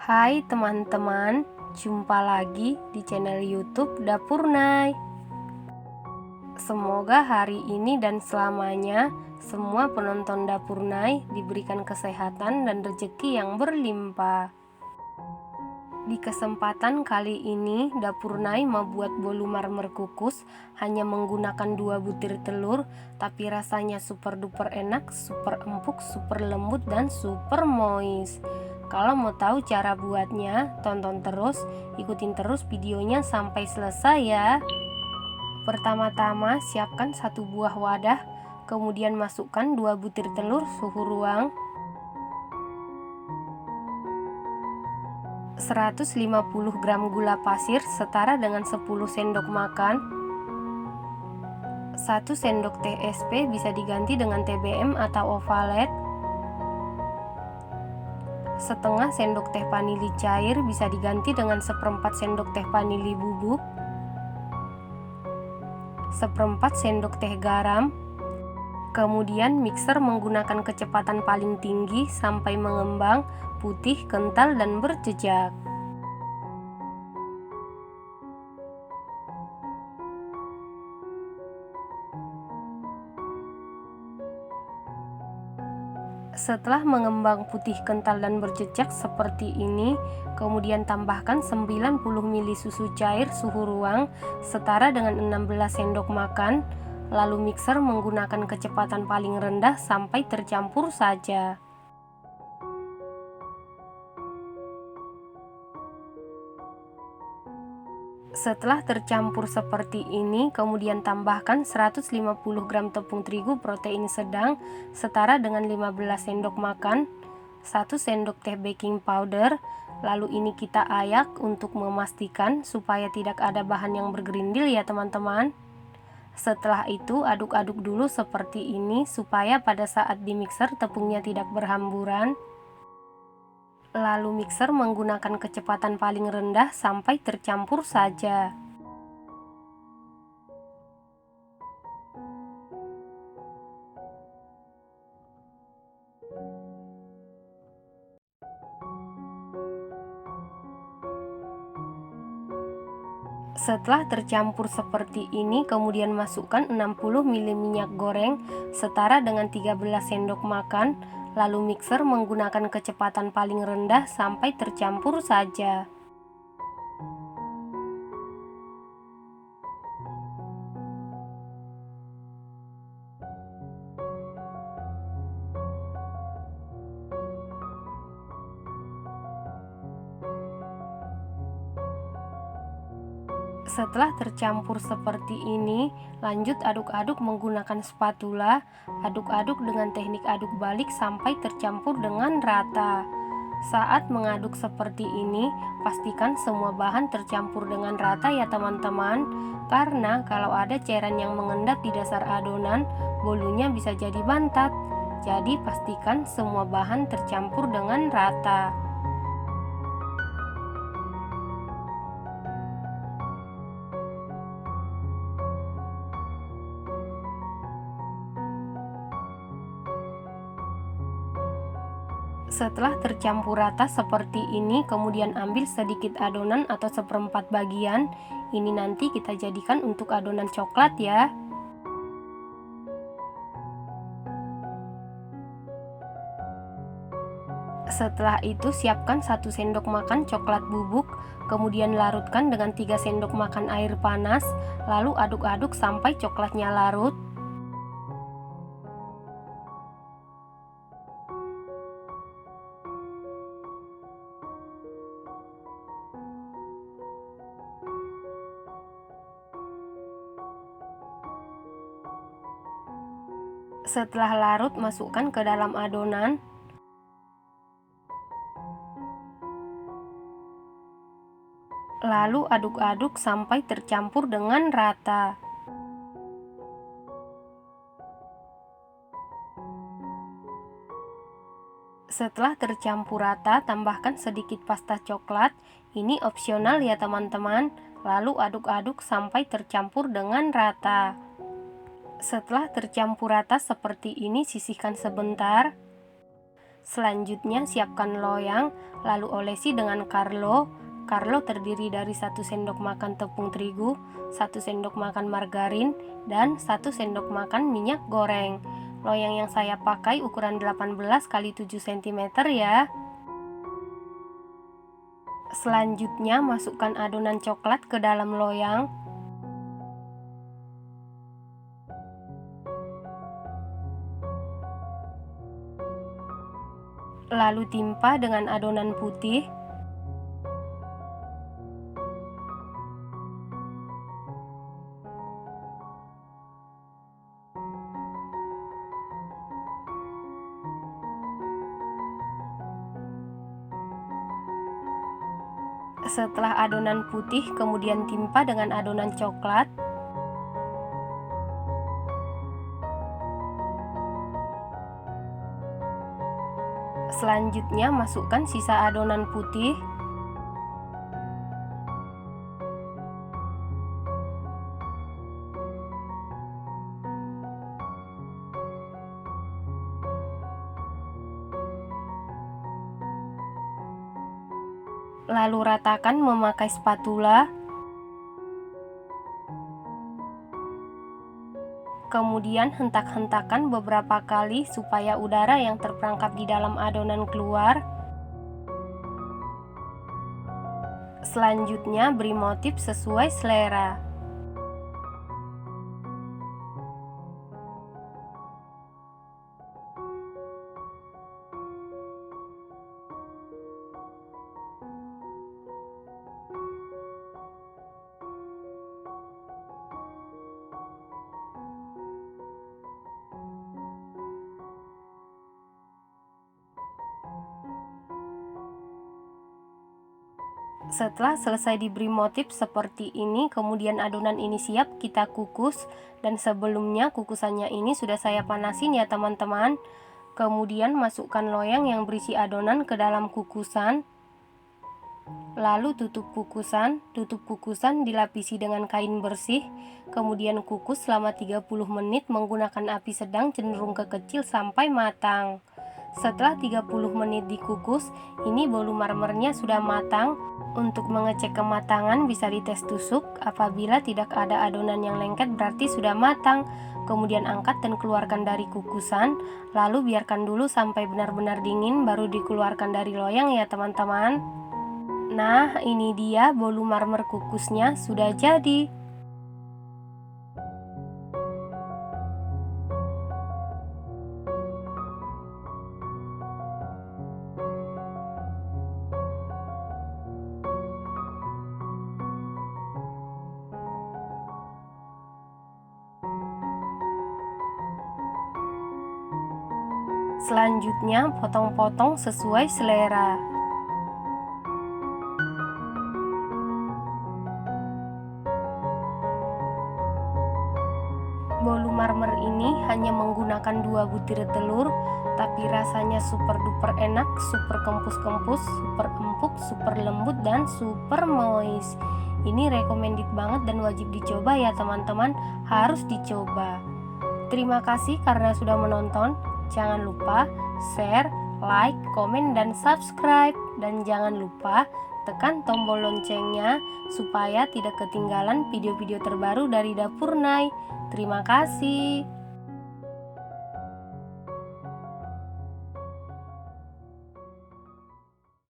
Hai teman-teman, jumpa lagi di channel YouTube Dapur Nay. Semoga hari ini dan selamanya semua penonton Dapur Nay diberikan kesehatan dan rezeki yang berlimpah. Di kesempatan kali ini, Dapur Nay membuat bolu marmer kukus hanya menggunakan 2 butir telur, tapi rasanya super duper enak, super empuk, super lembut, dan super moist. Kalau mau tahu cara buatnya, tonton terus, ikutin terus videonya sampai selesai ya. Pertama-tama siapkan 1 buah wadah, kemudian masukkan 2 butir telur suhu ruang, 150 gram gula pasir setara dengan 10 sendok makan, 1 sendok teh SP bisa diganti dengan TBM atau ovalet, setengah sendok teh vanili cair bisa diganti dengan seperempat sendok teh vanili bubuk, seperempat sendok teh garam. Kemudian mixer menggunakan kecepatan paling tinggi sampai mengembang, putih, kental, dan berjejak. Setelah mengembang putih, kental, dan berjejak seperti ini, kemudian tambahkan 90 ml susu cair suhu ruang setara dengan 16 sendok makan, lalu mixer menggunakan kecepatan paling rendah sampai tercampur saja. Setelah tercampur seperti ini, kemudian tambahkan 150 gram tepung terigu protein sedang setara dengan 15 sendok makan, 1 sendok teh baking powder, lalu ini kita ayak untuk memastikan supaya tidak ada bahan yang bergerindil ya teman-teman. Setelah itu aduk-aduk dulu seperti ini supaya pada saat di mixer tepungnya tidak berhamburan. Lalu mixer menggunakan kecepatan paling rendah sampai tercampur saja. Setelah tercampur seperti ini, kemudian masukkan 60 ml minyak goreng setara dengan 13 sendok makan, lalu mixer menggunakan kecepatan paling rendah sampai tercampur saja. Setelah tercampur seperti ini, lanjut aduk-aduk menggunakan spatula. Aduk-aduk dengan teknik aduk balik sampai tercampur dengan rata. Saat mengaduk seperti ini, pastikan semua bahan tercampur dengan rata ya teman-teman. Karena kalau ada cairan yang mengendap di dasar adonan, bolunya bisa jadi bantat. Jadi pastikan semua bahan tercampur dengan rata. Setelah tercampur rata seperti ini, kemudian ambil sedikit adonan atau seperempat bagian. Ini nanti kita jadikan untuk adonan coklat ya. Setelah itu siapkan 1 sendok makan coklat bubuk, kemudian larutkan dengan 3 sendok makan air panas, lalu aduk-aduk sampai coklatnya larut. Setelah larut, masukkan ke dalam adonan. Lalu aduk-aduk sampai tercampur dengan rata. Setelah tercampur rata, tambahkan sedikit pasta coklat. Ini opsional ya teman-teman. Lalu aduk-aduk sampai tercampur dengan rata. Setelah tercampur rata seperti ini, sisihkan sebentar. Selanjutnya siapkan loyang, lalu olesi dengan Carlo. Carlo terdiri dari 1 sendok makan tepung terigu, 1 sendok makan margarin, dan 1 sendok makan minyak goreng. Loyang yang saya pakai ukuran 18 x 7 cm ya. Selanjutnya masukkan adonan coklat ke dalam loyang. Lalu timpa dengan adonan putih. Setelah adonan putih kemudian timpa dengan adonan coklat. Selanjutnya masukkan sisa adonan putih. Lalu ratakan memakai spatula. Kemudian hentak-hentakan beberapa kali supaya udara yang terperangkap di dalam adonan keluar. Selanjutnya beri motif sesuai selera. Setelah selesai diberi motif seperti ini, kemudian adonan ini siap kita kukus. Dan sebelumnya kukusannya ini sudah saya panasin ya teman-teman. Kemudian masukkan loyang yang berisi adonan ke dalam kukusan. Lalu tutup kukusan dilapisi dengan kain bersih. Kemudian kukus selama 30 menit menggunakan api sedang cenderung ke kecil sampai matang. Setelah 30 menit dikukus, ini bolu marmernya sudah matang. Untuk mengecek kematangan bisa dites tusuk. Apabila tidak ada adonan yang lengket berarti sudah matang. Kemudian angkat dan keluarkan dari kukusan. Lalu biarkan dulu sampai benar-benar dingin baru dikeluarkan dari loyang ya teman-teman. Nah, ini dia bolu marmer kukusnya sudah jadi. Selanjutnya potong-potong sesuai selera. Bolu marmer ini hanya menggunakan 2 butir telur, tapi rasanya super duper enak, super kempus-kempus, super empuk, super lembut, dan super moist. Ini recommended banget dan wajib dicoba ya teman-teman, harus dicoba. Terima kasih karena sudah menonton. Jangan lupa share, like, komen, dan subscribe. Dan jangan lupa tekan tombol loncengnya supaya tidak ketinggalan video-video terbaru dari Dapur Nay. Terima kasih.